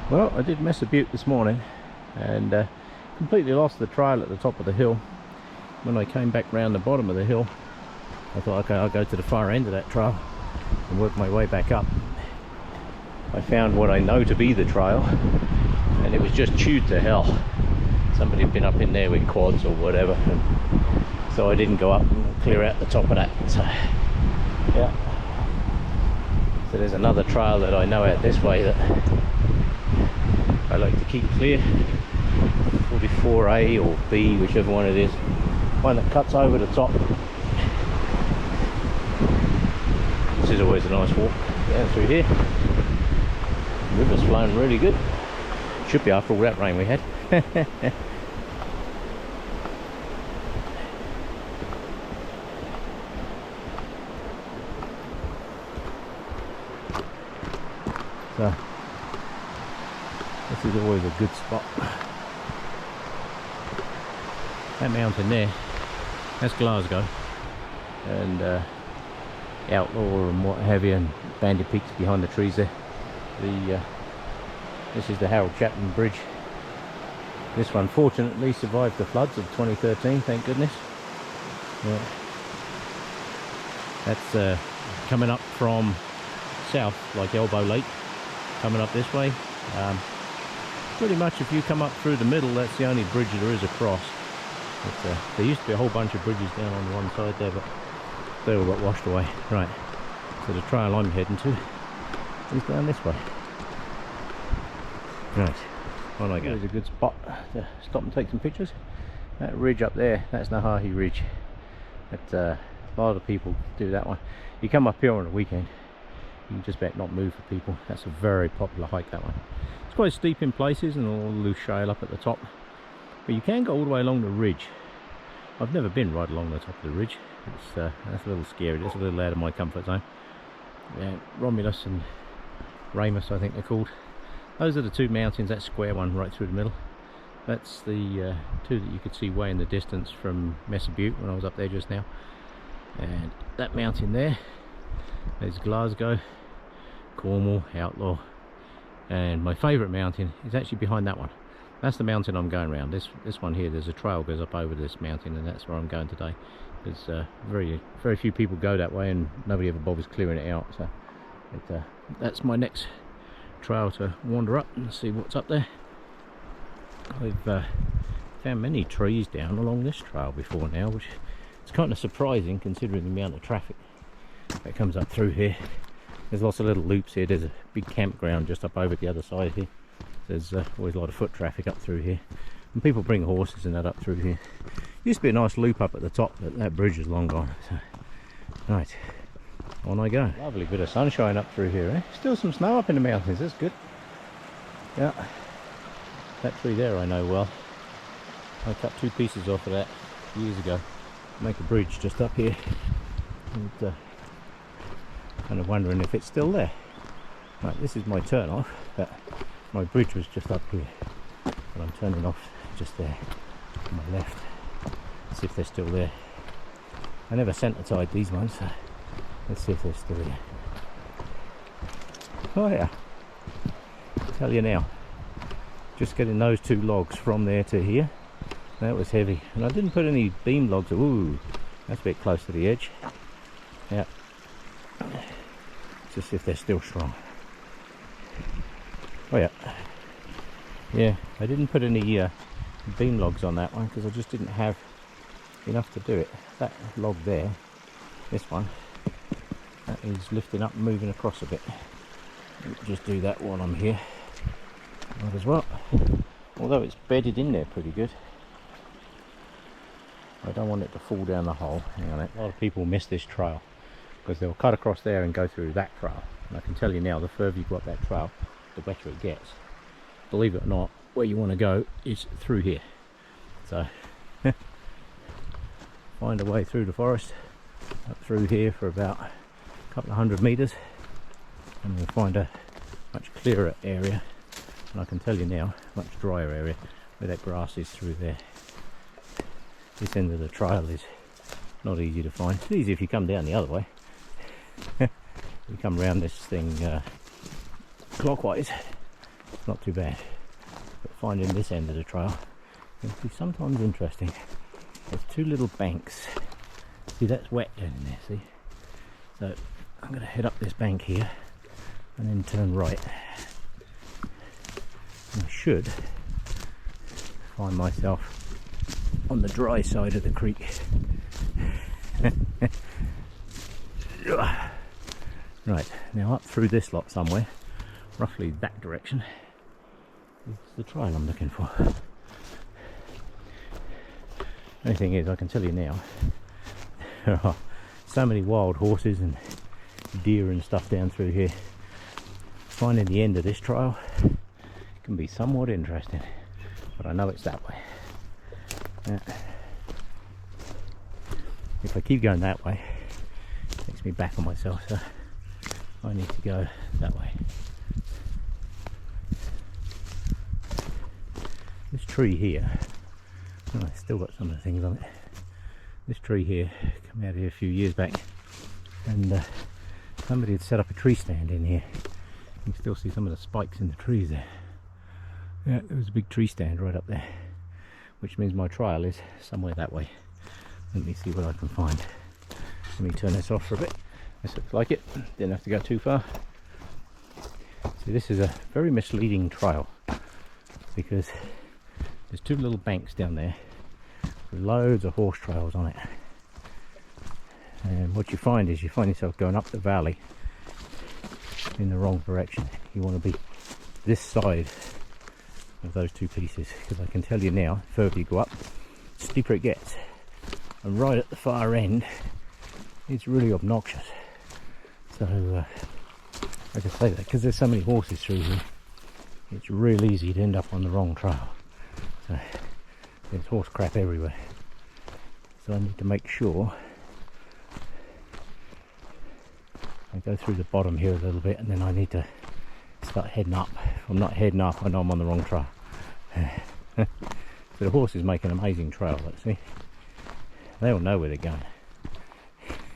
Well, I did miss a butte this morning and completely lost the trail at the top of the hill. When I came back round the bottom of the hill, I thought, okay, I'll go to the far end of that trail and work my way back up. I found what I know to be the trail, and it was just chewed to hell. Somebody had been up in there with quads or whatever, and so I didn't go up and clear out the top of that. So yeah, so there's another trail that I know out this way that I like to keep clear, 44A or B, whichever one it is, one that cuts over the top. This is always a nice walk down through here. The river's flowing really good. Should be after all that rain we had. So this is always a good spot. That mountain there, that's Glasgow, and Outlaw and what have you, and Bandit Peak's behind the trees there. This is the Harold Chapman Bridge. This one fortunately survived the floods of 2013, thank goodness. Yeah. That's coming up from south, like Elbow Lake, coming up this way. Pretty much if you come up through the middle, that's the only bridge there is across. But, there used to be a whole bunch of bridges down on one side there, but they all got washed away. Right, so the trail I'm heading to is down this way. Right, on I go. There's a good spot to stop and take some pictures. That ridge up there, that's Nahahi Ridge. But, a lot of people do that one. You come up here on a weekend, you can just about not move for people. That's a very popular hike, that one. It's quite steep in places and all loose shale up at the top, but you can go all the way along the ridge. I've never been right along the top of the ridge. It's that's a little scary. It's a little out of my comfort zone. Yeah, Romulus and Ramus, I think they're called. Those are the two mountains. That square one right through the middle, that's the two that you could see way in the distance from Mesa Butte when I was up there just now. And that mountain there, there's Glasgow, Cornwall, Outlaw, and my favourite mountain is actually behind that one. That's the mountain I'm going around. This one here, there's a trail goes up over this mountain, and that's where I'm going today. There's very few people go that way, and nobody ever bothers clearing it out. So that's my next trail to wander up and see what's up there. I've found many trees down along this trail before now, which is kind of surprising considering the amount of traffic that comes up through here. There's lots of little loops here. There's a big campground just up over the other side here. There's always a lot of foot traffic up through here, and people bring horses and that up through here. Used to be a nice loop up at the top, but that bridge is long gone. So, right, on I go. Lovely bit of sunshine up through here, eh? Still some snow up in the mountains, that's good. Yeah, that tree there I know well. I cut two pieces off of that years ago to make a bridge just up here. And kind of wondering if it's still there. Right, this is my turn off, but my bridge was just up here, but I'm turning off just there on my left. See if they're still there. I never centre tied these ones, so let's see if they're still there. Oh yeah, I'll tell you now, just getting those two logs from there to here, that was heavy, and I didn't put any beam logs. Ooh, that's a bit close to the edge. Yeah, just see if they're still strong. Oh yeah, yeah, I didn't put any beam logs on that one because I just didn't have enough to do it. That log there, this one, that is lifting up and moving across a bit. Just do that while I'm here. Might as well, although it's bedded in there pretty good. I don't want it to fall down the hole. Hang on, a lot of people miss this trail because they'll cut across there and go through that trail, and I can tell you now, the further you go up that trail, the better it gets. Believe it or not, where you want to go is through here. So find a way through the forest up through here for about a couple of 100 meters, and we'll find a much clearer area, and I can tell you now, much drier area where that grass is through there. This end of the trail is not easy to find. It's easy if you come down the other way. You come around this thing clockwise, It's not too bad. But finding this end of the trail can be sometimes interesting. There's two little banks. See, that's wet down in there, see? So I'm going to head up this bank here and then turn right. And I should find myself on the dry side of the creek. Right, now up through this lot somewhere, roughly that direction, is the trail I'm looking for. Only thing is, I can tell you now, there are so many wild horses and deer and stuff down through here. Finding the end of this trail can be somewhat interesting, but I know it's that way. If I keep going that way, it makes me back on myself, so I need to go that way. This tree here, oh, it's still got some of the things on it. This tree here came out here a few years back, and somebody had set up a tree stand in here. You can still see some of the spikes in the trees there. Yeah, there was a big tree stand right up there, which means my trail is somewhere that way. Let me see what I can find. Let me turn this off for a bit. This looks like it. Didn't have to go too far. See, this is a very misleading trail because there's two little banks down there with loads of horse trails on it. And what you find is you find yourself going up the valley in the wrong direction. You want to be this side of those two pieces, because I can tell you now, the further you go up, the steeper it gets. And right at the far end, it's really obnoxious. So I can say that because there's so many horses through here, it's real easy to end up on the wrong trail. So there's horse crap everywhere. So I need to make sure I go through the bottom here a little bit, and then I need to start heading up. If I'm not heading up, I know I'm on the wrong trail. So the horses make an amazing trail, let's see. They all know where they're going.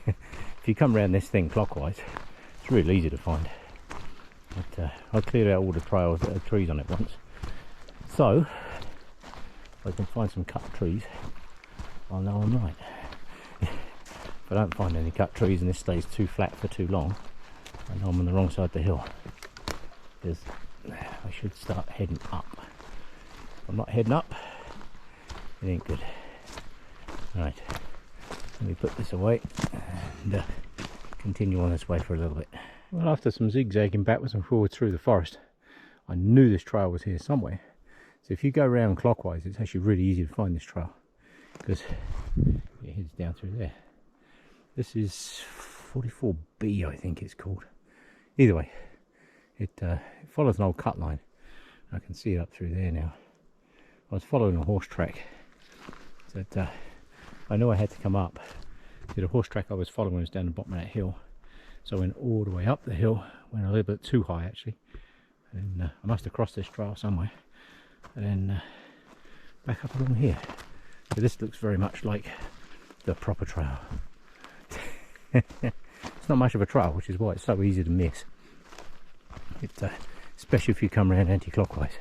If you come around this thing clockwise, it's really easy to find. But I cleared out all the trails that had trees on it once. So, if I can find some cut trees, I'll know I'm right. If I don't find any cut trees and this stays too flat for too long, I know I'm on the wrong side of the hill. Because I should start heading up. If I'm not heading up, it ain't good. Right, let me put this away and continue on this way for a little bit. Well, after some zigzagging backwards and forwards through the forest, I knew this trail was here somewhere. So if you go around clockwise, it's actually really easy to find this trail, because it heads down through there. This is 44B, I think it's called. Either way, it follows an old cut line. I can see it up through there now. I was following a horse track that I knew I had to come up. The horse track I was following was down the bottom of that hill, so I went all the way up the hill, went a little bit too high actually, and I must have crossed this trail somewhere, and then back up along here. So this looks very much like the proper trail. It's not much of a trail, which is why it's so easy to miss. Especially if you come around anti-clockwise,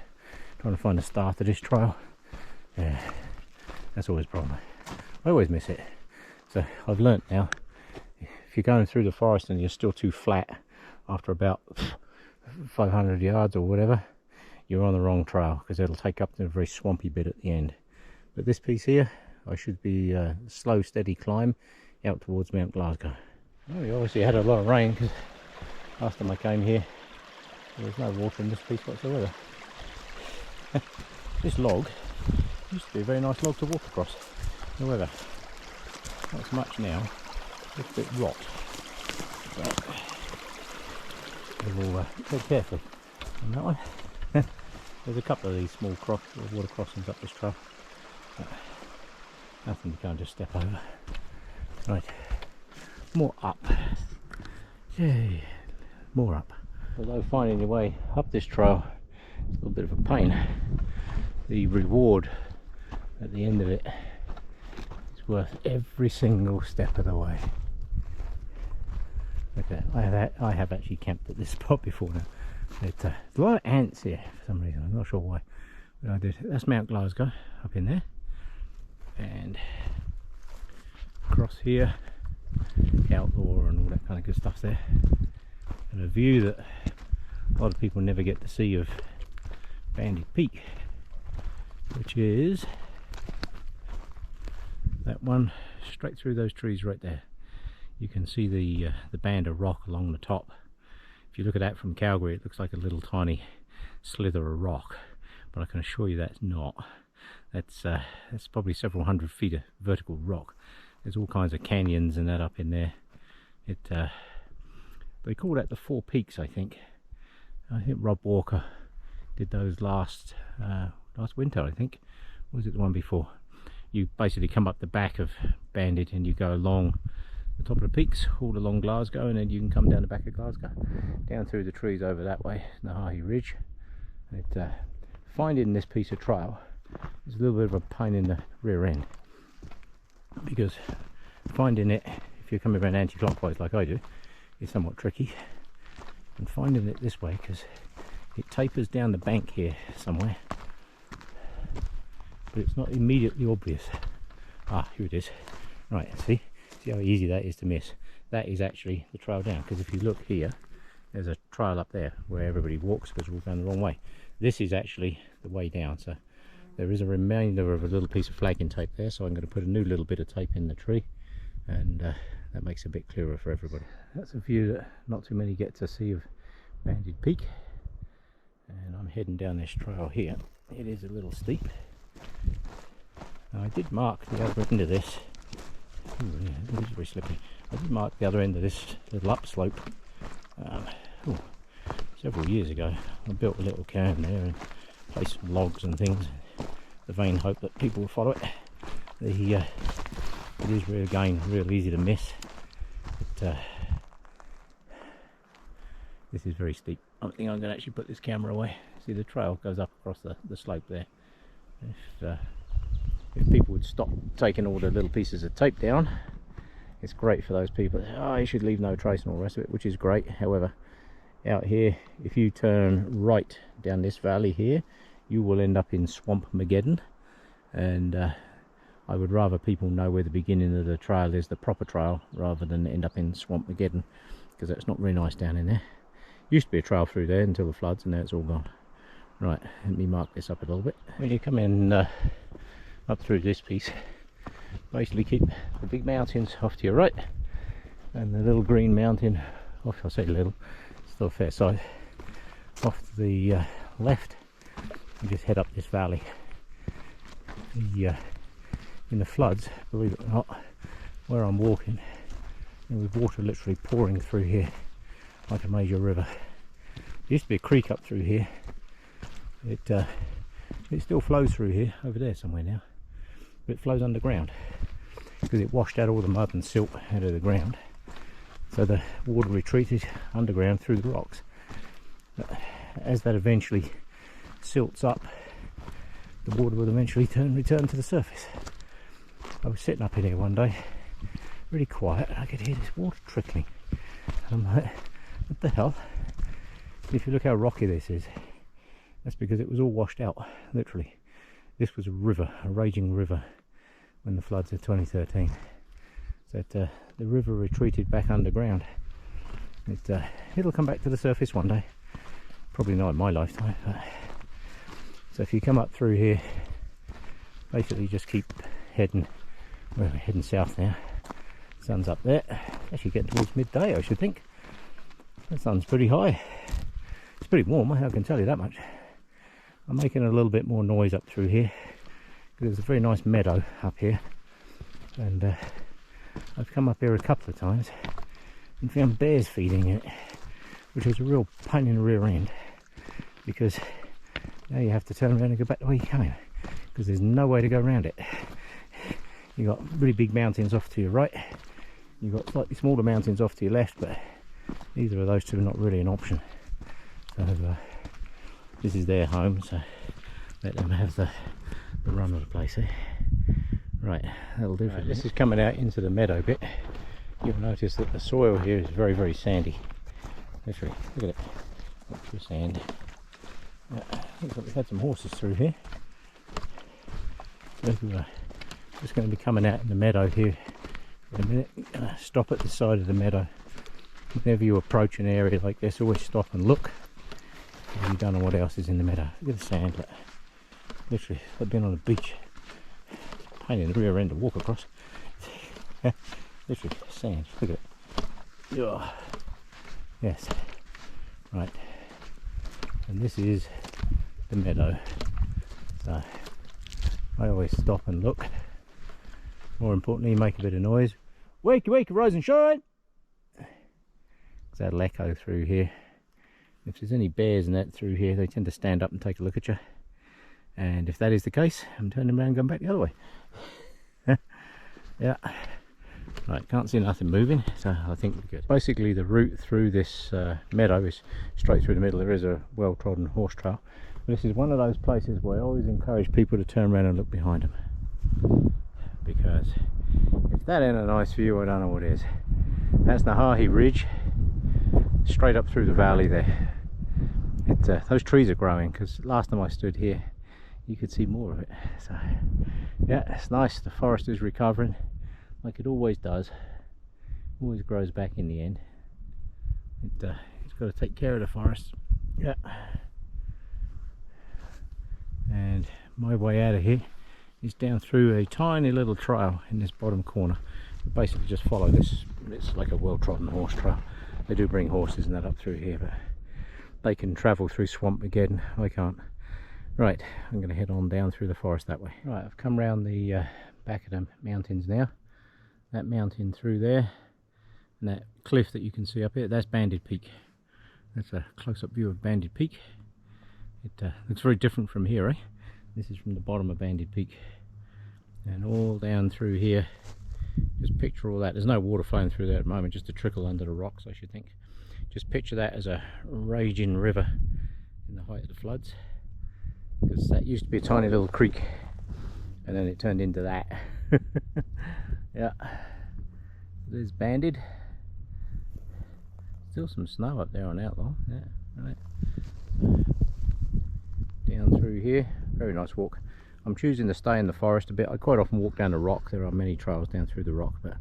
trying to find the start of this trail. Yeah, that's always a problem. I always miss it. So I've learnt now, if you're going through the forest and you're still too flat after about 500 yards or whatever, you're on the wrong trail, because it'll take up to a very swampy bit at the end. But this piece here, I should be a slow, steady climb out towards Mount Glasgow. Well, we obviously had a lot of rain, because last time I came here, there was no water in this piece whatsoever. This log used to be a very nice log to walk across. However, not so much now. It's a bit rot. But we'll tread carefully on that one. There's a couple of these small water crossings up this trail. But nothing you can't just step over. Right, more up. Yay, more up. Although finding your way up this trail is a little bit of a pain, the reward at the end of it is worth every single step of the way. Okay, I have actually camped at this spot before now. There's a lot of ants here for some reason, I'm not sure why. But I did. That's Mount Glasgow up in there. And across here, outlaw and all that kind of good stuff there. And a view that a lot of people never get to see of Bandit Peak, which is that one straight through those trees right there. You can see the band of rock along the top. If you look at that from Calgary, it looks like a little tiny slither of rock, but I can assure you that's not. That's probably several hundred feet of vertical rock. There's all kinds of canyons and that up in there. They call that the Four Peaks, I think. I think Rob Walker did those last winter, I think. Or was it the one before? You basically come up the back of Bandit and you go along the top of the peaks, all along Glasgow, and then you can come down the back of Glasgow, down through the trees over that way, Nahahi Ridge. Finding this piece of trail is a little bit of a pain in the rear end, because finding it, if you're coming around anti-clockwise like I do, is somewhat tricky. And finding it this way, because it tapers down the bank here somewhere, but it's not immediately obvious. Ah, here it is. Right, see how easy that is to miss. That is actually the trail down, because if you look here, there's a trail up there where everybody walks because we're all going the wrong way. This is actually the way down, so there is a remainder of a little piece of flagging tape there, so I'm going to put a new little bit of tape in the tree, and that makes it a bit clearer for everybody. That's a view that not too many get to see of Bandit Peak, and I'm heading down this trail here. It is a little steep. Now, I did mark the other end of this. Ooh, yeah, it is very slippery. I did mark the other end of this little upslope several years ago. I built a little cairn there and placed some logs and things, the vain hope that people will follow it. It is real easy to miss, but this is very steep. I think I'm going to actually put this camera away. See, the trail goes up across the slope there. If people would stop taking all the little pieces of tape down, it's great for those people. Oh, you should leave no trace and all the rest of it, which is great. However, out here, if you turn right down this valley here, you will end up in Swamp Mageddon, and I would rather people know where the beginning of the trail is, the proper trail, rather than end up in Swamp Mageddon, because that's not very nice down in there. Used to be a trail through there until the floods, and now it's all gone. Right, let me mark this up a little bit. When you come in up through this piece, basically keep the big mountains off to your right and the little green mountain off, I say little, still a fair size, off to the left, and just head up this valley. In the floods, believe it or not, where I'm walking, with water literally pouring through here like a major river. There used to be a creek up through here. It still flows through here, over there somewhere now, but it flows underground because it washed out all the mud and silt out of the ground, so the water retreated underground through the rocks. But as that eventually silts up, the water will eventually return to the surface. I was sitting up in here one day, really quiet, and I could hear this water trickling, and I'm like, what the hell? If you look how rocky this is, that's because it was all washed out, literally. This was a river, a raging river, when the floods of 2013. So the river retreated back underground. It'll come back to the surface one day, probably not in my lifetime. So if you come up through here, basically just keep heading, well, we're heading south now. Sun's up there, actually getting towards midday, I should think. The sun's pretty high. It's pretty warm, I can tell you that much. I'm making a little bit more noise up through here because there's a very nice meadow up here, and I've come up here a couple of times and found bears feeding it, which is a real pain in the rear end, because now you have to turn around and go back the way you came, because there's no way to go around it. You've got really big mountains off to your right, you've got slightly smaller mountains off to your left, but neither of those two are not really an option. So this is their home, so let them have the run of the place, eh? Right, that'll do for this. Is coming out into the meadow bit. You'll notice that the soil here is very, very sandy. Literally, look at it. Look through sand. Looks like we've had some horses through here. So we're just going to be coming out in the meadow here in a minute. Stop at the side of the meadow. Whenever you approach an area like this, always stop and look. You don't know what else is in the meadow. Look at the sand. Look. Literally, I've been on a beach. Pain in the rear end to walk across. Literally, sand. Look at it. Oh. Yes. Right. And this is the meadow. So I always stop and look. More importantly, make a bit of noise. Wakey, wakey, rise and shine! Because that'll echo through here. If there's any bears and that through here, they tend to stand up and take a look at you. And if that is the case, I'm turning around and going back the other way. Yeah. Right, can't see nothing moving, so I think we're good. Basically, the route through this meadow is straight through the middle. There is a well-trodden horse trail. This is one of those places where I always encourage people to turn around and look behind them. Because if that ain't a nice view, I don't know what is. That's Nahahi Ridge, straight up through the valley there. Those trees are growing, because last time I stood here, you could see more of it. So yeah, it's nice. The forest is recovering like it always does. Always grows back in the end. It's got to take care of the forest. Yeah. And my way out of here is down through a tiny little trail in this bottom corner. We basically just follow this. It's like a well-trodden horse trail. They do bring horses and that up through here, but they can travel through swamp again. I can't. Right, I'm going to head on down through the forest that way. Right, I've come round the back of the mountains now. That mountain through there, and that cliff that you can see up here, that's Bandit Peak. That's a close-up view of Bandit Peak. It looks very different from here, eh? This is from the bottom of Bandit Peak. And all down through here, just picture all that. There's no water flowing through there at the moment, just a trickle under the rocks, I should think. Just picture that as a raging river in the height of the floods. Because that used to be a tiny little creek, and then it turned into that. Yeah, there's Bandit. Still some snow up there on Outlaw. Yeah, right. Down through here, very nice walk. I'm choosing to stay in the forest a bit. I quite often walk down the rock. There are many trails down through the rock, but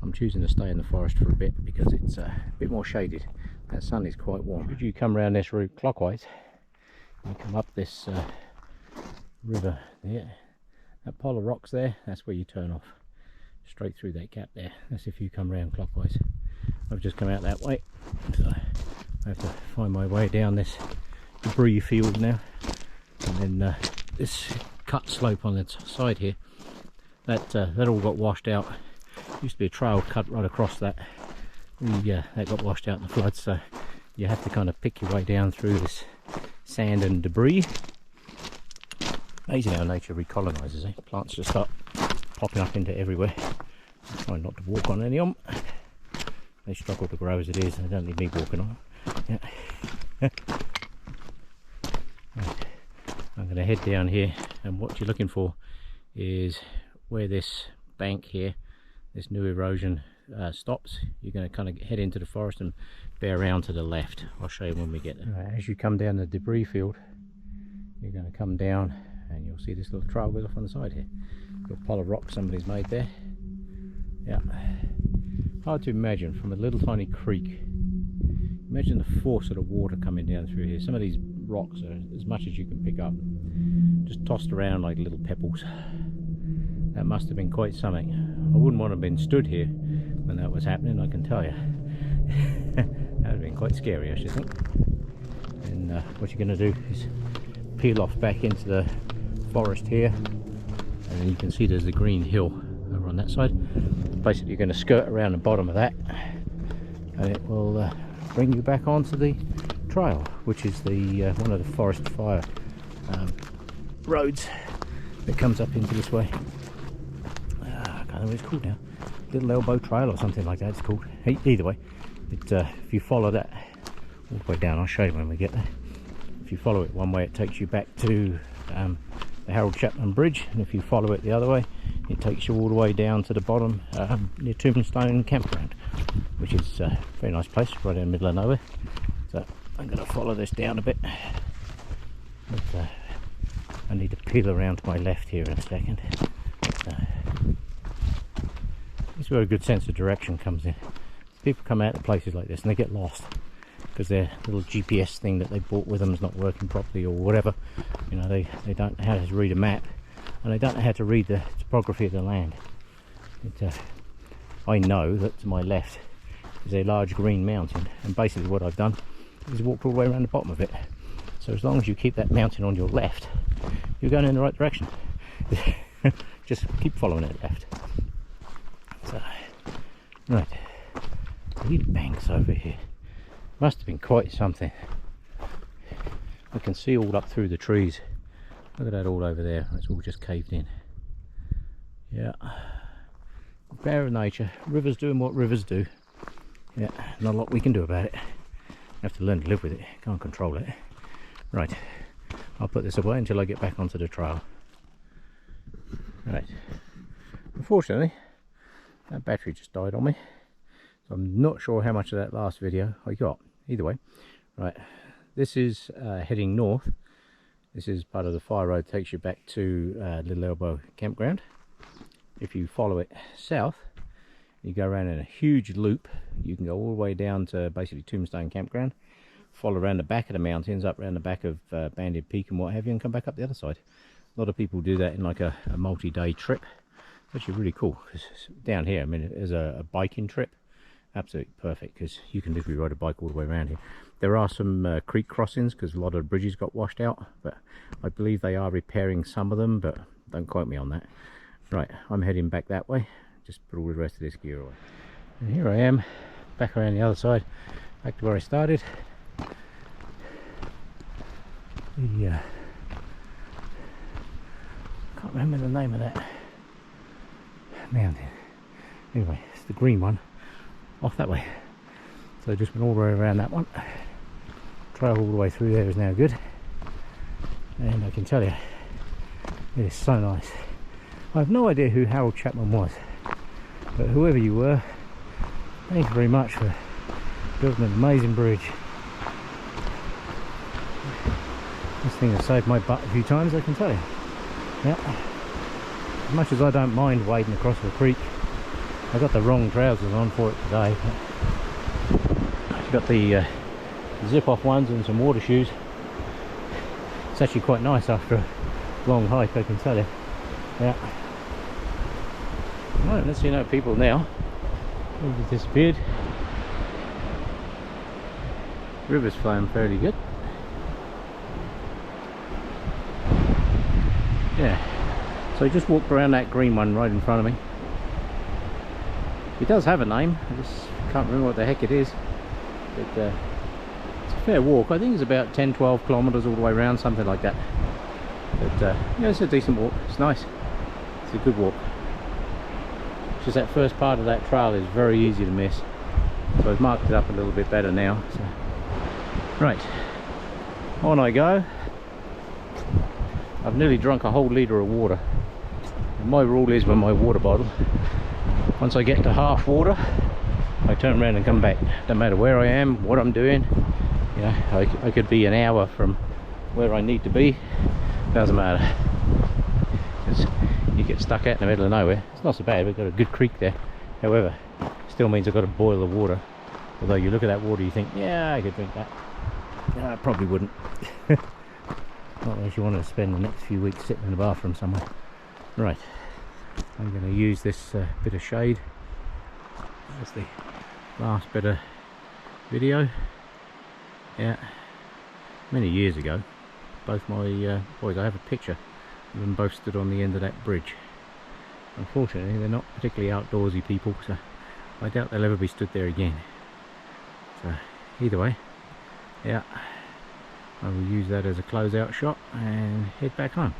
I'm choosing to stay in the forest for a bit because it's a bit more shaded. That sun is quite warm. Should you come around this route clockwise, you come up this river there. That pile of rocks there, that's where you turn off. Straight through that gap there. That's if you come round clockwise. I've just come out that way, so I have to find my way down this debris field now. And then this cut slope on the side here, that all got washed out. Used to be a trail cut right across that. That got washed out in the floods, so you have to kind of pick your way down through this sand and debris. Amazing how nature recolonises, eh? Plants just start popping up into everywhere. I'm trying not to walk on any of them. They struggle to grow as it is, they don't need me walking on them. Yeah. Right. I'm going to head down here, and what you're looking for is where this bank here, this new erosion stops. You're going to kind of head into the forest and bear around to the left. I'll show you when we get there. Right, as you come down the debris field, you're going to come down and you'll see this little trail goes off on the side here. Little pile of rocks somebody's made there. Yeah. Hard to imagine from a little tiny creek. Imagine the force of the water coming down through here. Some of these rocks are as much as you can pick up, just tossed around like little pebbles. That must have been quite something. I wouldn't want to have been stood here when that was happening, I can tell you. That would have been quite scary, I should think. And what you're going to do is peel off back into the forest here, and then you can see there's the green hill over on that side. Basically you're going to skirt around the bottom of that, and it will bring you back onto the trail, which is the one of the forest fire roads that comes up into this way. I can't know what it's called now. Little Elbow Trail or something like that it's called. Either way, if you follow that all the way down, I'll show you when we get there. If you follow it one way, it takes you back to the Harold Chapman Bridge, and if you follow it the other way, it takes you all the way down to the bottom near Tombstone Campground, which is a very nice place right in the middle of nowhere. So I'm going to follow this down a bit, but I need to peel around to my left here in a second. This is where a good sense of direction comes in. People come out to places like this and they get lost because their little GPS thing that they bought with them is not working properly or whatever. You know, they don't know how to read a map, and they don't know how to read the topography of the land. I know that to my left is a large green mountain, and basically what I've done is walked all the way around the bottom of it. So as long as you keep that mountain on your left, you're going in the right direction. Just keep following it left. So, right, reed banks over here. Must have been quite something. I can see all up through the trees. Look at that all over there. It's all just caved in. Yeah. Power of nature. Rivers doing what rivers do. Yeah, not a lot we can do about it. You have to learn to live with it. Can't control it. Right. I'll put this away until I get back onto the trail. Right. Unfortunately, that battery just died on me. So I'm not sure how much of that last video I got. Either way. Right. This is heading north. This is part of the fire road that takes you back to Little Elbow campground. If you follow it south, you go around in a huge loop. You can go all the way down to basically Tombstone campground, follow around the back of the mountains, up around the back of Bandit Peak and what have you, and come back up the other side. A lot of people do that in like a multi-day trip. It's actually really cool, because down here, I mean, it is a biking trip. Absolutely perfect, because you can literally ride a bike all the way around here. There are some creek crossings, because a lot of the bridges got washed out, but I believe they are repairing some of them, but don't quote me on that. Right, I'm heading back that way. Just put all the rest of this gear away. And here I am, back around the other side, back to where I started. The can't remember the name of that mountain. Anyway, it's the green one off that way. So I just went all the way around that one. Trail all the way through there is now good, and I can tell you, it is so nice. I have no idea who Harold Chapman was, but whoever you were, thank you very much for building an amazing bridge. This thing has saved my butt a few times, I can tell you. Yeah. As much as I don't mind wading across the creek, I got the wrong trousers on for it today. I've got the zip-off ones and some water shoes. It's actually quite nice after a long hike, I can tell you. Yeah. Right, let's see no people now. They've disappeared. River's flowing fairly good. Yeah. So I just walked around that green one right in front of me. It does have a name. I just can't remember what the heck it is. But it's a fair walk. I think it's about 10-12 kilometers all the way around, something like that. But yeah, it's a decent walk. It's nice. It's a good walk. Just that first part of that trail is very easy to miss. So I've marked it up a little bit better now. So. Right, on I go. I've nearly drunk a whole litre of water. And my rule is with my water bottle, once I get to half water, I turn around and come back. No matter where I am, what I'm doing. You know, I could be an hour from where I need to be. Doesn't matter. You get stuck out in the middle of nowhere. It's not so bad. We've got a good creek there. However, still means I've got to boil the water. Although you look at that water, you think, yeah, I could drink that. No, I probably wouldn't. Not unless you want to spend the next few weeks sitting in the bathroom somewhere. Right, I'm going to use this bit of shade. That's the last bit of video. Yeah, many years ago, both my boys, I have a picture of them both stood on the end of that bridge. Unfortunately, they're not particularly outdoorsy people, so I doubt they'll ever be stood there again. So, either way, yeah, I will use that as a closeout shot and head back home.